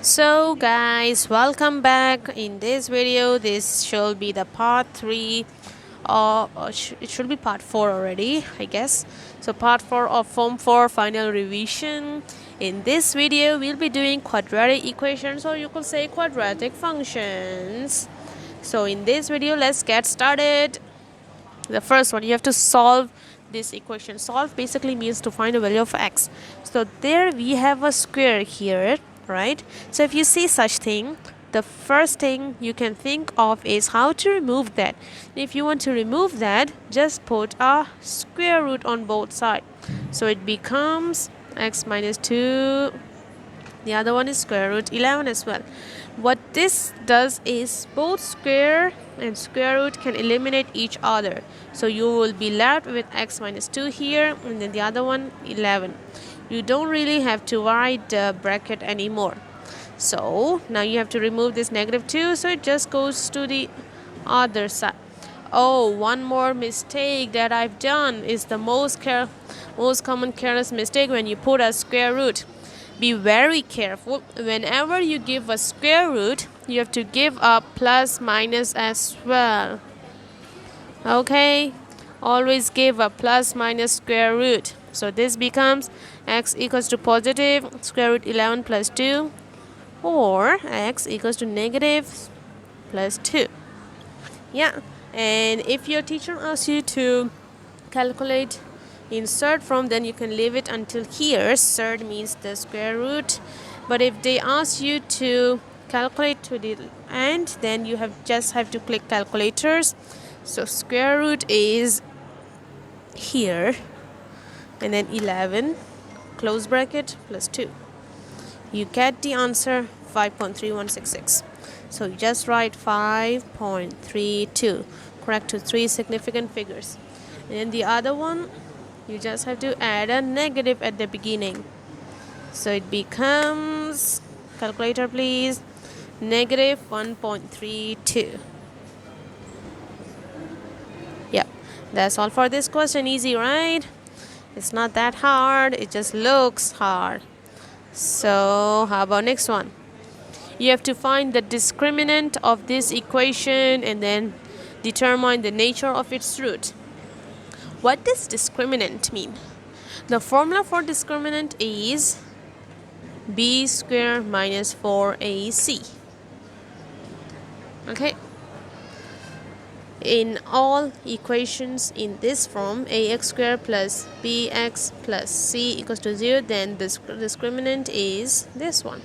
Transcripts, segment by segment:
So guys, welcome back. In this video, this should be the part 3 it should be part 4 already, I guess. So part 4 of form 4 final revision. In this video, we'll be doing quadratic equations, or you could say quadratic functions. So in this video, let's get started. The first one, you have to solve this equation. Solve basically means to find a value of x. So there we have a square here, right? So if you see such thing, the first thing you can think of is how to remove that. If you want to remove that, just put a square root on both sides. So it becomes x minus 2. The other one is square root 11 as well. What this does is both square and square root can eliminate each other. So you will be left with x minus 2 here, and then the other one 11. You don't really have to write the bracket anymore. So now you have to remove this negative 2, so it just goes to the other side. Oh, one more mistake that I've done is the most common careless mistake when you put a square root. Be very careful. Whenever you give a square root, you have to give a plus minus as well. Okay? Always give a plus minus square root. So this becomes x equals to positive square root 11 plus 2, or x equals to negative plus 2. Yeah. And if your teacher asks you to calculate insert from, then you can leave it until here. Insert means the square root. But if they ask you to calculate to the end, then you just have to click calculators. So square root is here, and then 11 close bracket plus 2. You get the answer 5.3166. So you just write 5.32, correct to 3 significant figures. And then the other one, you just have to add a negative at the beginning. So it becomes, calculator please, negative 1.32. Yep, that's all for this question. Easy, right? It's not that hard, it just looks hard. So how about next one? You have to find the discriminant of this equation and then determine the nature of its root. What does discriminant mean? The formula for discriminant is b squared minus 4ac. Okay. In all equations in this form, ax squared plus bx plus c equals to 0, then the discriminant is this one.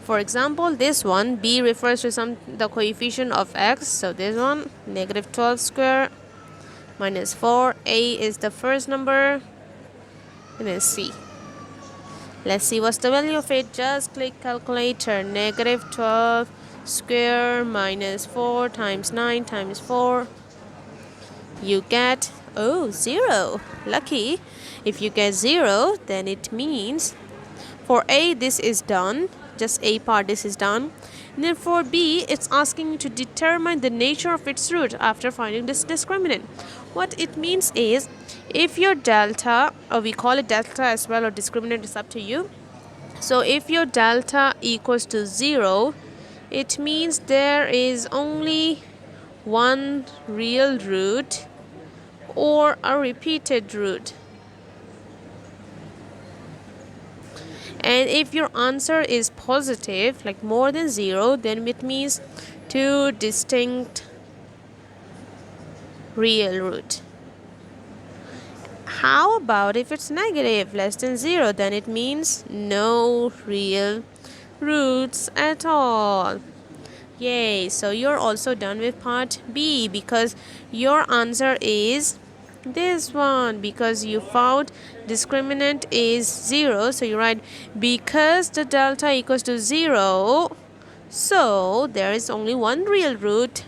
For example, this one, b refers to the coefficient of x. So this one, negative 12 squared minus 4. A is the first number, and then c. Let's see what's the value of it. Just click calculator. Negative 12 square minus 4 times 9 times 4. You get, 0. Lucky. If you get 0, then it means for A this is done. Just A part, this is done. And then for B, it's asking you to determine the nature of its root after finding this discriminant. What it means is, if your delta, or we call it delta as well, or discriminant, is up to you. So if your delta equals to 0, it means there is only one real root or a repeated root. And if your answer is positive, like more than 0, then it means two distinct real root. How about if it's negative, less than 0, then it means no real roots at all. Yay, so you're also done with part B, because your answer is this one, because you found discriminant is 0. So you write, because the delta equals to 0, so there is only one real root.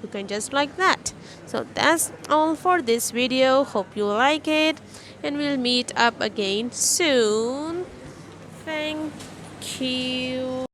You can just like that. So that's all for this video. Hope you like it, and we'll meet up again soon. Thank you.